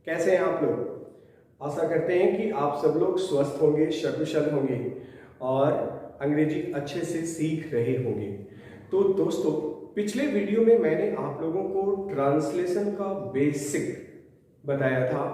कैसे हैं आप लोग। आशा करते हैं कि आप सब लोग स्वस्थ होंगे, सकुशल होंगे और अंग्रेजी अच्छे से सीख रहे होंगे। तो दोस्तों, पिछले वीडियो में मैंने आप लोगों को ट्रांसलेशन का बेसिक बताया था,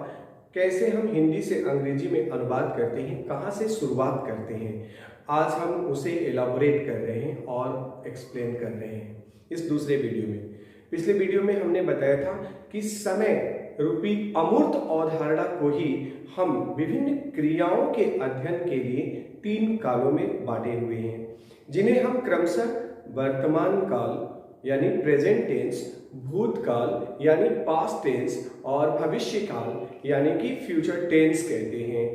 कैसे हम हिंदी से अंग्रेजी में अनुवाद करते हैं, कहाँ से शुरुआत करते हैं। आज हम उसे एलाबोरेट कर रहे हैं और एक्सप्लेन कर रहे हैं इस दूसरे वीडियो में। पिछले वीडियो में हमने बताया था कि समय रूपी अमूर्त अवधारणा को ही हम विभिन्न क्रियाओं के अध्ययन के लिए 3 कालों में बांटे हुए हैं, जिन्हें हम क्रमशः वर्तमान काल यानी प्रेजेंट टेंस, भूतकाल यानी पास्ट टेंस और भविष्य काल यानी कि फ्यूचर टेंस कहते हैं।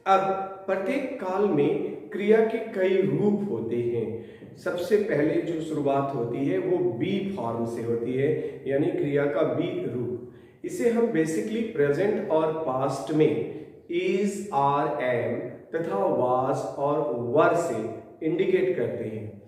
अब प्रत्येक काल में क्रिया के कई रूप होते हैं। सबसे पहले जो शुरुआत होती है वो बी फॉर्म से होती है, यानी क्रिया का बी रूप। इसे हम बेसिकली प्रेजेंट और पास्ट में इज, आर, एम तथा वाज और वर से इंडिकेट करते हैं।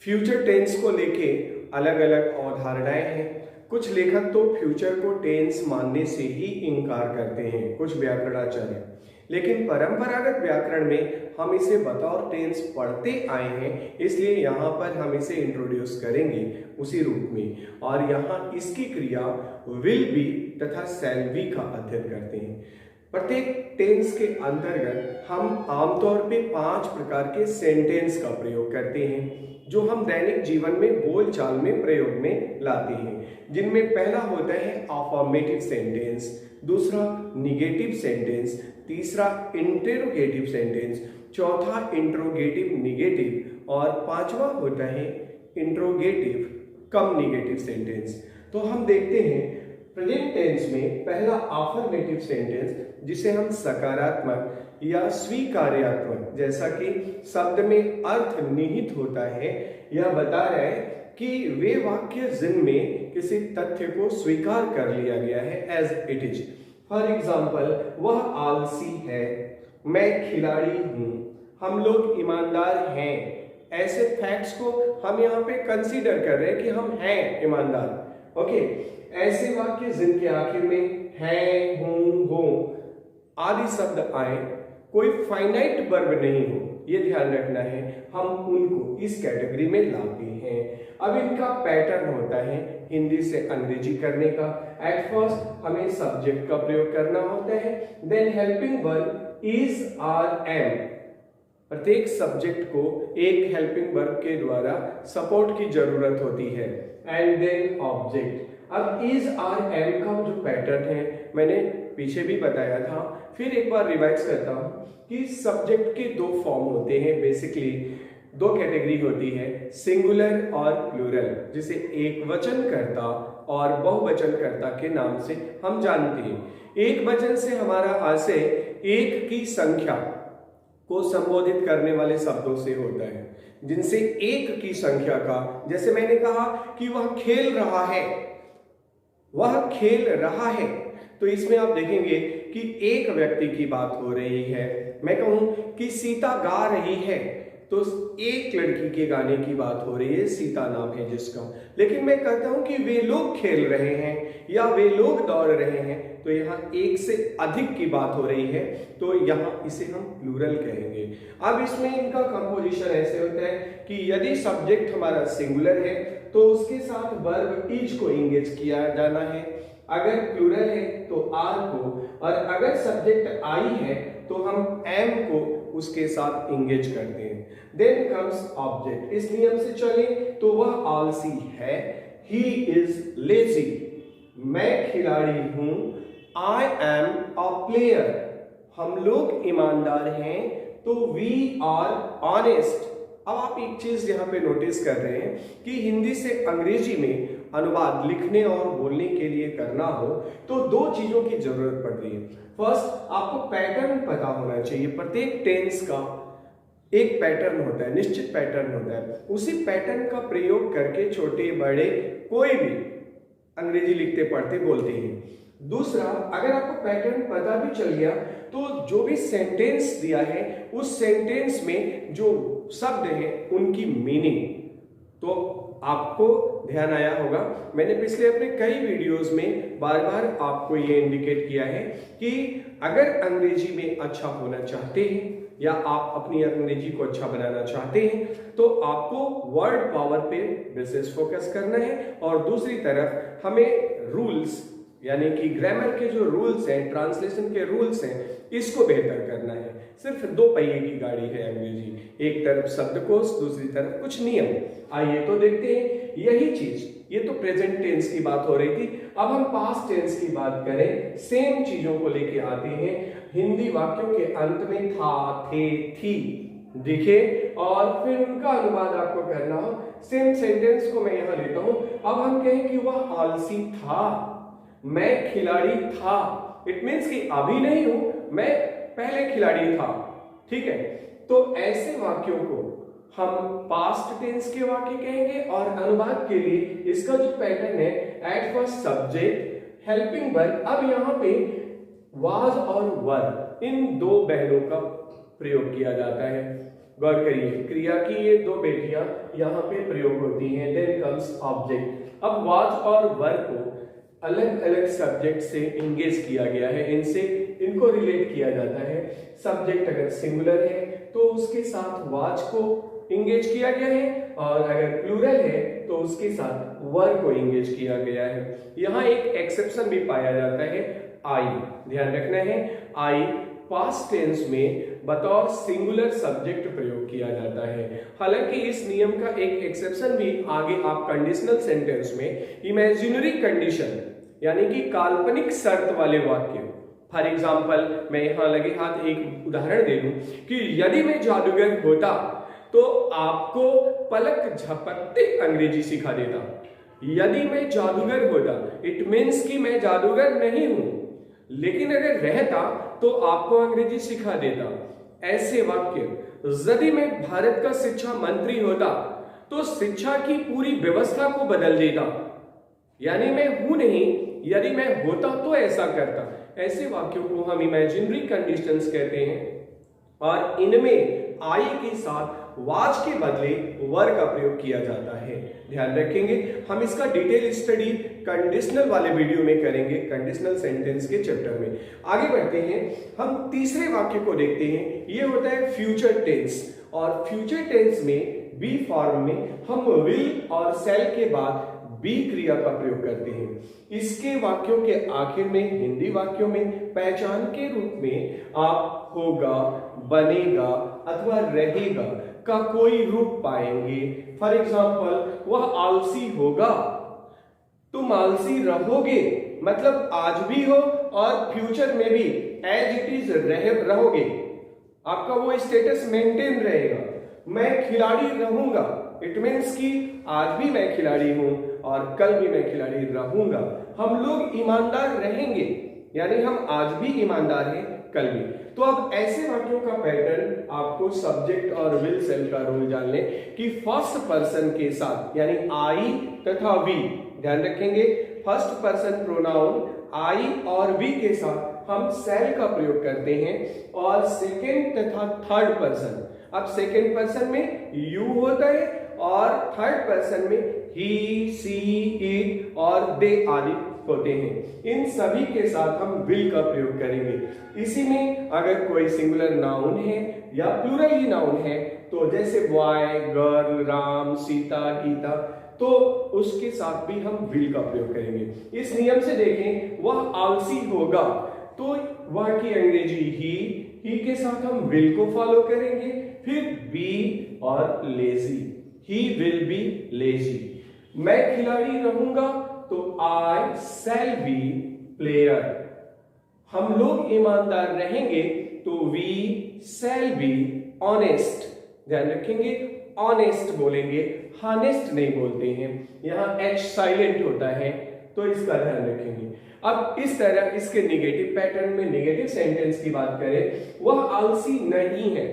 फ्यूचर टेंस को लेके अलग अलग अवधारणाएं हैं। कुछ लेखक तो फ्यूचर को टेंस मानने से ही इनकार करते हैं, कुछ व्याकरणाचार्य, लेकिन परंपरागत व्याकरण में हम इसे बतौर टेंस पढ़ते आए हैं, इसलिए यहाँ पर हम इसे इंट्रोड्यूस करेंगे उसी रूप में। और यहाँ इसकी क्रिया विल बी तथा शैल बी का अध्ययन करते हैं। प्रत्येक टेंस के अंतर्गत हम आमतौर पे 5 प्रकार के सेंटेंस का प्रयोग करते हैं, जो हम दैनिक जीवन में बोलचाल में प्रयोग में लाते हैं, जिनमें पहला होता है अफर्मेटिव सेंटेंस, दूसरा निगेटिव सेंटेंस, तीसरा इंटेरोगेटिव सेंटेंस, चौथा इंट्रोगेटिव निगेटिव और पांचवा होता है इंट्रोगेटिव कम निगेटिव सेंटेंस। तो हम देखते हैं प्रेजेंट टेंस में पहला अफर्मेटिव सेंटेंस, जिसे हम सकारात्मक या स्वीकार्यात्मक, जैसा कि शब्द में अर्थ निहित होता है, यह बता रहा है कि वे वाक्य जिनमें किसी तथ्य को स्वीकार कर लिया गया है as it is. For example, वह आलसी है, मैं खिलाड़ी हूं, हम लोग ईमानदार हैं। ऐसे फैक्ट्स को हम यहाँ पे कंसीडर कर रहे हैं कि हम हैं ईमानदार। ओके, ऐसे वाक्य जिनके आखिर में है, हूं, हो आदि शब्द आए, कोई फाइनाइट वर्ब नहीं हो, ये ध्यान रखना है, हम उनको इस कैटेगरी में लाते हैं। अब इनका पैटर्न होता है हिंदी से अंग्रेजी करने का। एट फर्स्ट हमें सब्जेक्ट का प्रयोग करना होता है, then helping verb is, are, am. प्रत्येक सब्जेक्ट को एक हेल्पिंग वर्ब के द्वारा सपोर्ट की जरूरत होती है, एंड देन ऑब्जेक्ट। अब इज, आर, एम का जो पैटर्न है मैंने पीछे भी बताया था, फिर एक बार रिवाइज करता हूं कि सब्जेक्ट के 2 फॉर्म होते हैं। बेसिकली 2 कैटेगरी होती है, सिंगुलर और प्लूरल, जिसे एक वचनकर्ता और बहुवचनकर्ता के नाम से हम जानते हैं। एक वचन से हमारा आशय एक की संख्या को संबोधित करने वाले शब्दों से होता है, जिनसे एक की संख्या का, जैसे मैंने कहा कि वह खेल रहा है, वह खेल रहा है, तो इसमें आप देखेंगे कि एक व्यक्ति की बात हो रही है। मैं कहूं कि सीता गा रही है, तो एक लड़की के गाने की बात हो रही है, सीता नाम है जिसका। लेकिन मैं कहता हूं कि वे लोग खेल रहे हैं या वे लोग दौड़ रहे हैं, तो यहाँ एक से अधिक की बात हो रही है, तो यहाँ इसे हम प्लूरल कहेंगे। अब इसमें इनका कंपोजिशन ऐसे होता है कि यदि सब्जेक्ट हमारा सिंगुलर है तो उसके साथ वर्ब इज को इंगेज किया जाना है, अगर प्लूरल है तो आर को, और अगर सब्जेक्ट आई है तो हम एम को उसके साथ इंगेज करते हैं। Then comes object. इस नियम से चले तो वह आलसी है, ही इज लेजी, मैं खिलाड़ी हूं, आई एम अ प्लेयर, हम लोग ईमानदार हैं, तो वी आर ऑनेस्ट। अब आप एक चीज यहाँ पे नोटिस कर रहे हैं कि हिंदी से अंग्रेजी में अनुवाद लिखने और बोलने के लिए करना हो तो 2 चीजों की जरूरत पड़ रही है। फर्स्ट, आपको पैटर्न पता होना चाहिए। प्रत्येक टेंस का एक पैटर्न होता है, निश्चित पैटर्न होता है, उसी पैटर्न का प्रयोग करके छोटे बड़े कोई भी अंग्रेजी लिखते पढ़ते बोलते हैं। दूसरा, अगर आपको पैटर्न पता भी चल गया तो जो भी सेंटेंस दिया है उस सेंटेंस में जो शब्द है उनकी मीनिंग, तो आपको ध्यान आया होगा, मैंने पिछले अपने कई वीडियोस में बार बार आपको ये इंडिकेट किया है कि अगर अंग्रेजी में अच्छा होना चाहते हैं या आप अपनी अंग्रेजी को अच्छा बनाना चाहते हैं तो आपको वर्ड पावर पे विशेष फोकस करना है, और दूसरी तरफ हमें रूल्स यानी कि ग्रामर के जो रूल्स हैं, ट्रांसलेशन के रूल्स हैं, इसको बेहतर करना है। सिर्फ दो पहिए की गाड़ी है अंग्रेजी, एक तरफ शब्दकोश, दूसरी तरफ कुछ नियम। आइए तो देखते हैं यही चीज, ये तो प्रेजेंट टेंस की बात हो रही थी, अब हम पास्ट टेंस की बात करें। सेम चीजों को लेके आते हैं। हिंदी वाक्यों के अंत में था, थे, थी दिखे और फिर उनका अनुवाद आपको करना हो। सेम सेंटेंस को मैं यहां लेता हूं। अब हम कहें कि वह आलसी था, मैं खिलाड़ी था, इट मीन्स कि अभी नहीं हूं, मैं पहले खिलाड़ी था। ठीक है, तो ऐसे वाक्यों को हम पास्ट टेंस के वाक्य कहेंगे, और अनुवाद के लिए इसका जो पैटर्न है, at first subject, helping verb. अब यहां पे वाज और वर, इन दो बहनों का प्रयोग किया जाता है। गौर करिए, क्रिया की ये दो बेटियां यहां पे प्रयोग होती हैं। Then comes object. अब वाज और वर को अलग अलग सब्जेक्ट से इंगेज किया गया है, इनको रिलेट किया जाता है। सब्जेक्ट अगर सिंगुलर है तो उसके साथ वाज को इंगेज किया गया है, और अगर प्लूरल है तो उसके साथ वर को इंगेज किया गया है। यहां एक एक्सेप्शन भी पाया जाता है, आई। ध्यान रखना है, आई पास्ट टेंस में बतौर सिंगुलर सब्जेक्ट प्रयोग किया जाता है। हालांकि इस नियम का एक एक्सेप्शन भी आगे आप कंडीशनल सेंटेंस में इमेजिनरी कंडीशन यानी कि काल्पनिक शर्त वाले वाक्य, फॉर एग्जाम्पल मैं यहां लगे हाथ एक उदाहरण दे दूं कि यदि मैं जादूगर होता तो आपको पलक झपकते अंग्रेजी सिखा देता। यदि मैं जादूगर होता, इट मीन्स कि मैं जादूगर नहीं हूं, लेकिन अगर रहता तो आपको अंग्रेजी सिखा देता। ऐसे वाक्य, यदि मैं भारत का शिक्षा मंत्री होता तो शिक्षा की पूरी व्यवस्था को बदल देता, यानी मैं हूं नहीं, यदि मैं होता तो ऐसा करता। ऐसे वाक्यों को हम इमेजिनरी कंडीशंस कहते हैं, और इनमें आई के साथ वाज के बदले वर का प्रयोग किया जाता है। ध्यान रखेंगे, हम इसका डिटेल स्टडी कंडीशनल वाले वीडियो में करेंगे, कंडीशनल सेंटेंस के चैप्टर में। आगे बढ़ते हैं, हम तीसरे वाक्य को देखते हैं। ये होता है फ्यूचर टेंस, और फ्यूचर टेंस में बी फॉर्म में हम विल और शैल के बाद बी क्रिया का प्रयोग करते हैं। इसके वाक्यों के आखिर में, हिंदी वाक्यों में पहचान के रूप में आप होगा, बनेगा अथवा रहेगा का कोई रूप पाएंगे। फॉर एग्जाम्पल, वह आलसी होगा, तुम आलसी रहोगे, मतलब आज भी हो और फ्यूचर में भी एज इट इज रहोगे, आपका वो स्टेटस मेंटेन रहेगा। मैं खिलाड़ी रहूंगा, इट मीन्स कि आज भी मैं खिलाड़ी हूं और कल भी मैं खिलाड़ी रहूंगा। हम लोग ईमानदार रहेंगे, यानी हम आज भी ईमानदार हैं, कल भी। तो अब ऐसे वाक्यों का पैटर्न आपको सब्जेक्ट और विल सेल का रोल जान लें कि फर्स्ट पर्सन के साथ, यानी आई तथा वी, ध्यान रखेंगे फर्स्ट पर्सन प्रोनाउन आई और वी के साथ हम सेल का प्रयोग करते हैं, और सेकेंड तथा थर्ड पर्सन, अब सेकेंड पर्सन में यू होता है और थर्ड पर्सन में ही, सी, इट और दे आदि होते हैं। इन सभी के साथ हम विल का प्रयोग करेंगे। इसी में अगर कोई सिंगुलर नाउन है या प्लूरल ही नाउन है, तो जैसे बॉय, गर्ल, राम, सीता, गीता, तो उसके साथ भी हम विल का प्रयोग करेंगे। इस नियम से देखें, वह आलसी होगा तो वह की अंग्रेजी ही के साथ हम विल को फॉलो करेंगे, फिर बी और lazy, he will be lazy. मैं खिलाड़ी रहूंगा तो आई शैल बी प्लेयर। हम लोग ईमानदार रहेंगे तो वी शैल बी ऑनेस्ट। ध्यान रखेंगे, ऑनेस्ट बोलेंगे, हानेस्ट नहीं बोलते हैं, यहां एच साइलेंट होता है, तो इसका ध्यान रखेंगे। अब इस तरह इसके नेगेटिव पैटर्न में नेगेटिव सेंटेंस की बात करें, वह आलसी नहीं है।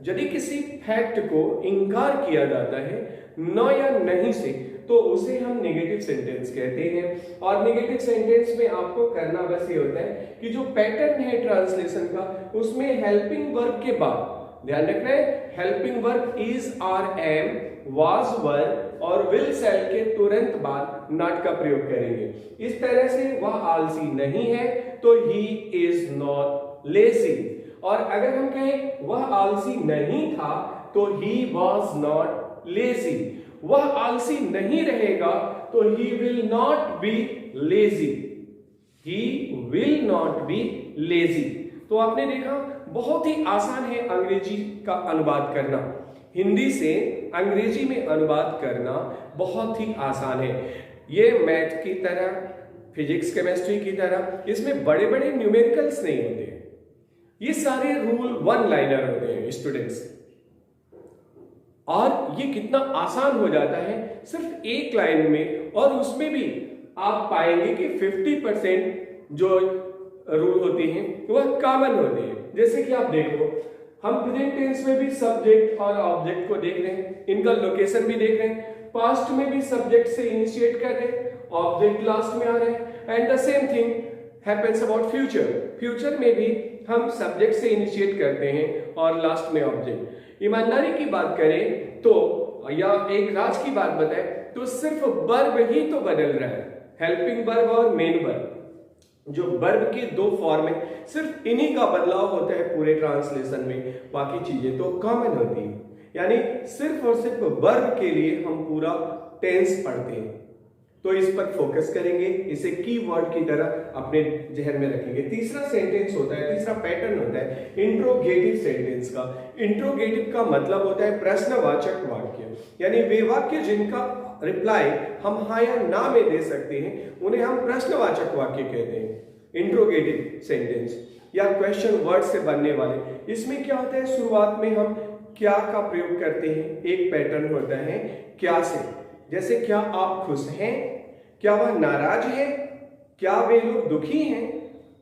यदि किसी फैक्ट को इंकार किया जाता है न या नहीं से, तो उसे हम नेगेटिव सेंटेंस कहते हैं। और नेगेटिव सेंटेंस में आपको करना बस ये होता है कि जो पैटर्न है ट्रांसलेशन का, उसमें हेल्पिंग वर्ब के बाद ध्यान रखना है, helping verb is, are, am, was, were, और विल सेल के तुरंत बाद नॉट का प्रयोग करेंगे। इस तरह से वह आलसी नहीं है तो ही इज नॉट लेजी। और अगर हम कहें वह आलसी नहीं था तो ही वॉज नॉट लेजी। वह आलसी नहीं रहेगा तो he will not be lazy. He will not be lazy. तो आपने देखा बहुत ही आसान है अंग्रेजी का अनुवाद करना। हिंदी से अंग्रेजी में अनुवाद करना बहुत ही आसान है। ये मैथ की तरह, फिजिक्स केमिस्ट्री की तरह इसमें बड़े बड़े न्यूमेरिकल्स नहीं होते। ये सारे रूल वन लाइनर होते हैं स्टूडेंट्स, और ये कितना आसान हो जाता है सिर्फ एक लाइन में। और उसमें भी आप पाएंगे कि 50% जो रूल होते हैं वह कॉमन होते हैं। जैसे कि आप देखो, हम प्रेजेंट टेंस में भी सब्जेक्ट और ऑब्जेक्ट को देख रहे हैं, इनका लोकेशन भी देख रहे हैं। पास्ट में भी सब्जेक्ट से इनिशिएट कर रहे हैं, ऑब्जेक्ट लास्ट में आ रहे हैं। And the same thing happens about future. Future में भी हम सब्जेक्ट से इनिशिएट करते हैं और लास्ट में ऑब्जेक्ट। ईमानदारी की बात करें तो, या एक राज की बात बताएं तो सिर्फ वर्ब ही तो बदल रहा है, हेल्पिंग वर्ब और मेन वर्ब। जो वर्ब के दो फॉर्म है, सिर्फ इन्हीं का बदलाव होता है पूरे ट्रांसलेशन में, बाकी चीजें तो कॉमन होती है। यानी सिर्फ और सिर्फ वर्ब के लिए हम पूरा टेंस पढ़ते हैं। तो इस पर फोकस करेंगे, इसे कीवर्ड की तरह अपने जहन में रखेंगे। तीसरा सेंटेंस होता है, तीसरा पैटर्न होता है इंट्रोगेटिव सेंटेंस का। इंट्रोगेटिव का मतलब होता है प्रश्नवाचक वाक्य, यानी वे वाक्य जिनका रिप्लाई हम हाँ या ना में दे सकते हैं उन्हें हम प्रश्नवाचक वाक्य कहते हैं। इंट्रोगेटिव सेंटेंस या क्वेश्चन वर्ड से बनने वाले। इसमें क्या होता है, शुरुआत में हम क्या का प्रयोग करते हैं। एक पैटर्न होता है क्या से, जैसे क्या आप खुश हैं, क्या वह नाराज है, क्या वे लोग दुखी हैं,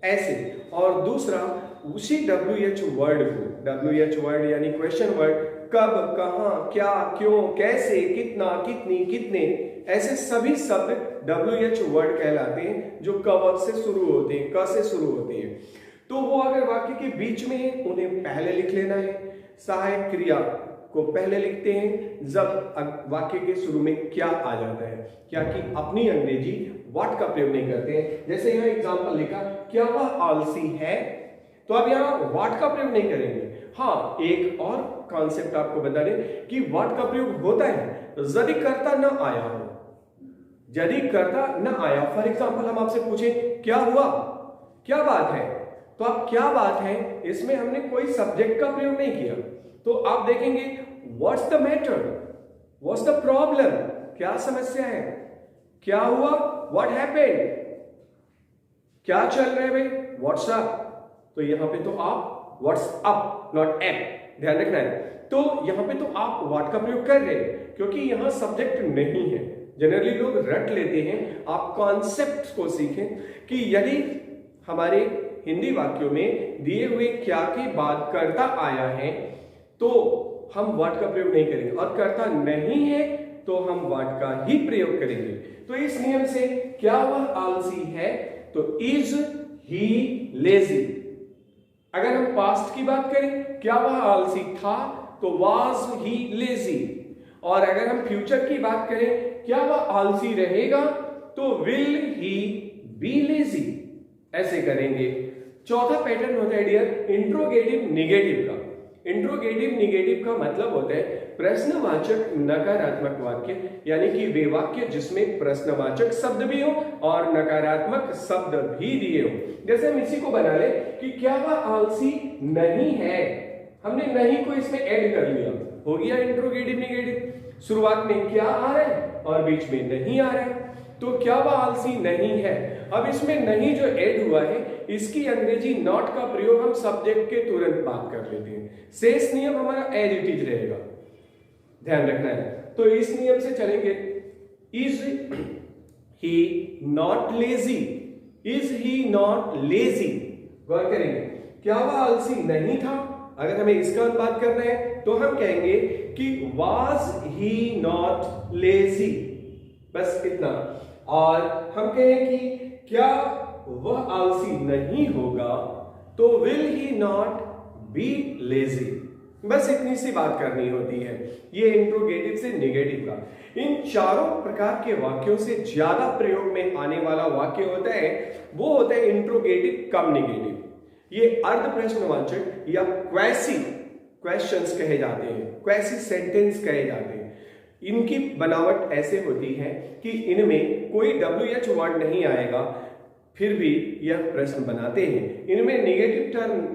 ऐसे। और दूसरा उसी WH वर्ड को, WH वर्ड यानी क्वेश्चन वर्ड, कब, कहां, क्या, क्यों, कैसे, कितना, कितनी, कितने, ऐसे सभी शब्द WH वर्ड कहलाते हैं जो क से शुरू होते हैं, क से शुरू होते हैं। तो वो अगर वाक्य के बीच में है उन्हें पहले लिख लेना है। सहायक क्रिया को पहले लिखते हैं जब वाक्य के शुरू में क्या आ जाता है, क्या कि अपनी अंग्रेजी व्हाट का प्रयोग नहीं करते हैं। जैसे यहाँ एग्जांपल लिखा, क्या वह आलसी है, तो अब यहाँ व्हाट का प्रयोग नहीं करेंगे। हाँ, एक और कॉन्सेप्ट आपको बता दें कि व्हाट का प्रयोग होता है यदि कर्ता न आया हो। यदि कर्ता न आया, फॉर एग्जांपल हम आपसे पूछें क्या हुआ, क्या बात है, तो आप क्या बात है इसमें हमने कोई सब्जेक्ट का प्रयोग नहीं किया। तो आप देखेंगे what's the matter, what's the problem, क्या समस्या है, क्या हुआ, व्हाट हैपेंड, क्या चल रहा है भाई, व्हाट्स अप। तो यहां पे तो आप व्हाट्स अप नॉट एप, ध्यान रखना है। तो यहां पे तो आप व्हाट का प्रयोग कर रहे हैं क्योंकि यहां सब्जेक्ट नहीं है। जनरली लोग रट लेते हैं। आप कॉन्सेप्ट को सीखें कि यदि हमारे हिंदी वाक्यों में दिए हुए क्या के बाद कर्ता आया है तो हम व्हाट का प्रयोग नहीं करेंगे, और कर्ता नहीं है तो हम व्हाट का ही प्रयोग करेंगे। तो इस नियम से क्या वह आलसी है तो इज ही लेजी। अगर हम पास्ट की बात करें, क्या वह आलसी था तो वाज ही लेजी। और अगर हम फ्यूचर की बात करें, क्या वह आलसी रहेगा तो विल ही बी लेजी। ऐसे करेंगे। चौथा पैटर्न होता है डियर इंट्रोगेटिव निगेटिव का। इंट्रोगेटिव निगेटिव का मतलब होता है प्रश्नवाचक नकारात्मक वाक्य, यानी कि वे वाक्य जिसमें प्रश्नवाचक शब्द भी हो और नकारात्मक शब्द भी दिए हो। जैसे हम इसी को बना ले कि क्या वह आलसी नहीं है, हमने नहीं को इसमें ऐड कर लिया, हो गया इंट्रोगेटिव निगेटिव। शुरुआत में क्या आ रहा है और बीच में नहीं आ रहा है, तो क्या वह आलसी नहीं है। अब इसमें नहीं जो ऐड हुआ है इसकी अंग्रेजी नॉट का प्रयोग हम सब्जेक्ट के तुरंत बाद कर लेते हैं। शेष नियम हमारा एज इट इज रहेगा, ध्यान रखना है। तो इस नियम से चलेंगे, is he not lazy, is he not lazy. गौर करेंगे, क्या वह आलसी नहीं था। अगर हमें इसका अनुवाद करना है तो हम कहेंगे कि वाज ही नॉट लेजी, बस इतना। और हम कहें कि क्या वह आलसी नहीं होगा तो will he not be lazy. बस इतनी सी बात करनी होती है। ये इंट्रोगेटिव से निगेटिव का। इन चारों प्रकार के वाक्यों से ज्यादा प्रयोग में आने वाला वाक्य होता है, वो होता है इंट्रोगेटिव कम निगेटिव। ये अर्ध प्रश्नवाचक या क्वेसी क्वेश्चंस कहे जाते हैं, क्वेसी सेंटेंस कहे जाते हैं। इनकी बनावट ऐसे होती है कि इनमें कोई WH वर्ड नहीं आएगा, फिर भी यह प्रश्न बनाते हैं। इनमें निगेटिव टर्म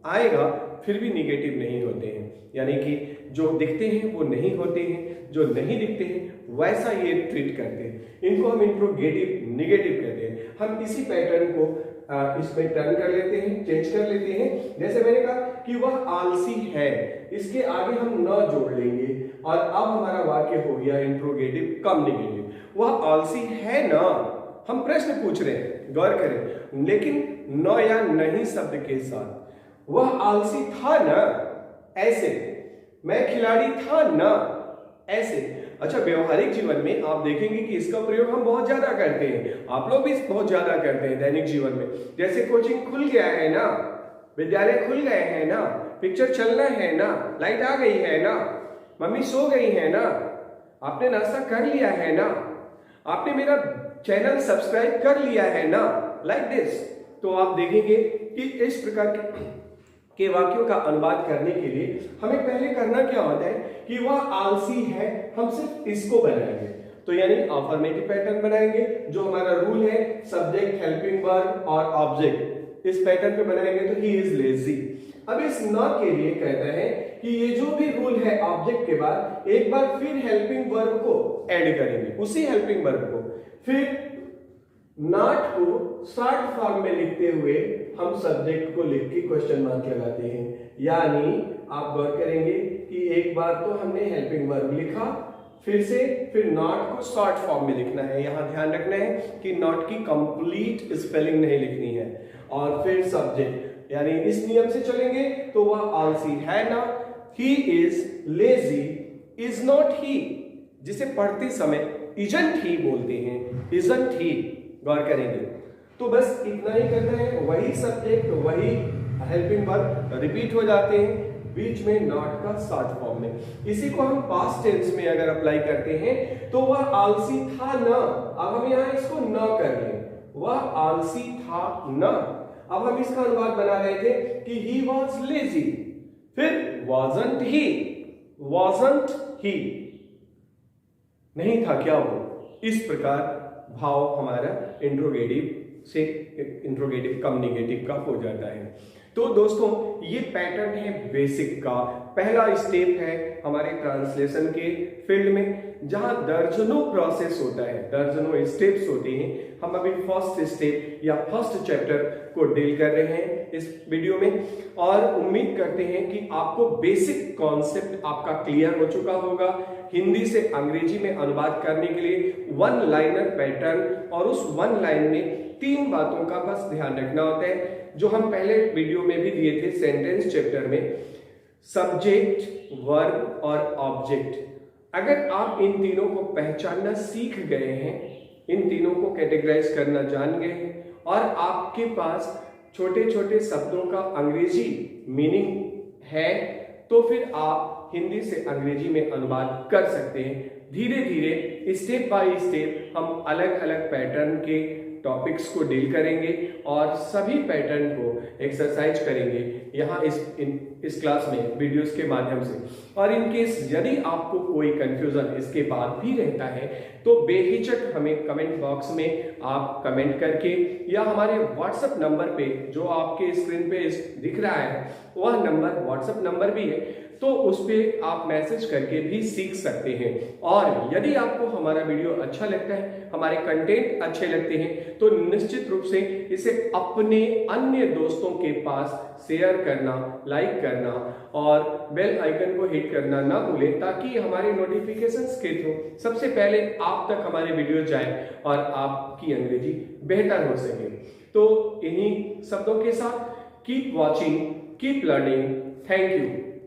आएगा, फिर भी निगेटिव नहीं होते हैं, यानी कि जो दिखते हैं वो नहीं होते हैं, जो नहीं दिखते हैं वैसा ये ट्रीट करते हैं। इनको हम इंट्रोगेटिव निगेटिव कहते हैं। हम इसी पैटर्न को इसमें टर्न कर लेते हैं, चेंज कर लेते हैं। जैसे मैंने कहा कि वह आलसी है, इसके आगे हम न जोड़ लेंगे और अब हमारा वाक्य हो गया इंट्रोगेटिव कम निगेटिव। वह आलसी है ना, हम प्रश्न पूछ रहे हैं, गौर करें, लेकिन न या नहीं शब्द के साथ। वह आलसी था ना, ऐसे। मैं खिलाड़ी था ना, ऐसे। अच्छा, व्यवहारिक जीवन में आप देखेंगे कि इसका प्रयोग हम बहुत ज्यादा करते हैं, आप लोग भी बहुत ज्यादा करते हैं दैनिक जीवन में। जैसे कोचिंग खुल गया है ना, विद्यालय खुल गए हैं ना, पिक्चर चलना है ना, लाइट आ गई है ना, मम्मी सो गई है ना, आपने नाश्ता कर लिया है ना, आपने मेरा चैनल सब्सक्राइब कर लिया है ना, लाइक दिस। तो आप देखेंगे कि इस प्रकार के वाक्यों का अनुवाद करने के लिए हमें पहले करना क्या होता है कि वह आलसी है, हम सिर्फ इसको बनाएंगे। तो यानी अफर्मेटिव पैटर्न बनाएंगे, जो हमारा रूल है सब्जेक्ट, हेल्पिंग वर्ब और ऑब्जेक्ट, इस पैटर्न पे बनाएंगे। तो ही इज लेजी। अब इस नॉट के लिए कहता है कि ये जो भी रूल है ऑब्जेक्ट के बाद एक बार फिर हेल्पिंग वर्ब को ऐड करेंगे, उसी हेल्पिंग वर्ब को। फिर नॉट को शॉर्ट फॉर्म में लिखते हुए हम सब्जेक्ट को लिख के क्वेश्चन मार्क लगाते हैं। यानी आप गौर करेंगे कि एक बार तो हमने हेल्पिंग वर्ब लिखा, फिर नॉट को शॉर्ट फॉर्म में लिखना है। यहां ध्यान रखना है कि नॉट की कंप्लीट स्पेलिंग नहीं लिखनी है। और फिर सब्जेक्ट, यानी इस नियम से चलेंगे तो वह आलसी है ना, he is lazy, is not ही, जिसे पढ़ते समय इजंट ही बोलते हैं, इजंट ही, गौर करेंगे। तो बस इतना ही करना है, वही सब्जेक्ट वही हेल्पिंग वर्ब रिपीट हो जाते हैं, बीच में नॉट का शॉर्ट फॉर्म में। इसी को हम पास्ट टेंस में अगर अप्लाई करते हैं तो वह आलसी था ना, अब हम यहां इसको न कर लें, वह आलसी था ना। अब हम इसका अनुवाद बना रहे थे कि he was lazy, फिर wasn't he, नहीं था क्या वो। इस प्रकार भाव हमारा इंट्रोगेटिव से इंट्रोगेटिव कम निगेटिव का हो जाता है। तो दोस्तों, ये पैटर्न है बेसिक का। पहला स्टेप है हमारे ट्रांसलेशन के फील्ड में, जहां दर्जनों प्रोसेस होता है, दर्जनों स्टेप्स होते हैं। हम अभी फर्स्ट स्टेप या फर्स्ट चैप्टर को डील कर रहे हैं इस वीडियो में, और उम्मीद करते हैं कि आपको बेसिक कॉन्सेप्ट आपका क्लियर हो चुका होगा। हिंदी से अंग्रेजी में अनुवाद करने के लिए वन लाइनर पैटर्न, और उस वन लाइन में 3 बातों का बस ध्यान रखना होता है, जो हम पहले वीडियो में भी दिए थे सेंटेंस चैप्टर में, सब्जेक्ट, वर्ब और ऑब्जेक्ट। अगर आप इन तीनों को पहचानना सीख गए हैं, इन तीनों को कैटेगराइज करना जान गए हैं, और आपके पास छोटे छोटे शब्दों का अंग्रेजी मीनिंग है, तो फिर आप हिंदी से अंग्रेजी में अनुवाद कर सकते हैं। धीरे धीरे स्टेप बाय स्टेप हम अलग अलग पैटर्न के टॉपिक्स को डील करेंगे और सभी पैटर्न को एक्सरसाइज करेंगे यहाँ इस क्लास में वीडियोस के माध्यम से। और इन केस यदि आपको कोई कंफ्यूजन इसके बाद भी रहता है तो बेहिचक हमें कमेंट बॉक्स में आप कमेंट करके, या हमारे व्हाट्सएप नंबर पे जो आपके स्क्रीन पे दिख रहा है वह नंबर व्हाट्सएप नंबर भी है, तो उस पर आप मैसेज करके भी सीख सकते हैं। और यदि आपको हमारा वीडियो अच्छा लगता है, हमारे कंटेंट अच्छे लगते हैं, तो निश्चित रूप से इसे अपने अन्य दोस्तों के पास शेयर करना, लाइक करना और बेल आइकन को हिट करना ना भूलें, ताकि हमारे नोटिफिकेशंस के थ्रू सबसे पहले आप तक हमारे वीडियो जाए और आपकी अंग्रेजी बेहतर हो सके। तो इन्हीं शब्दों के साथ keep watching, keep learning. Thank you.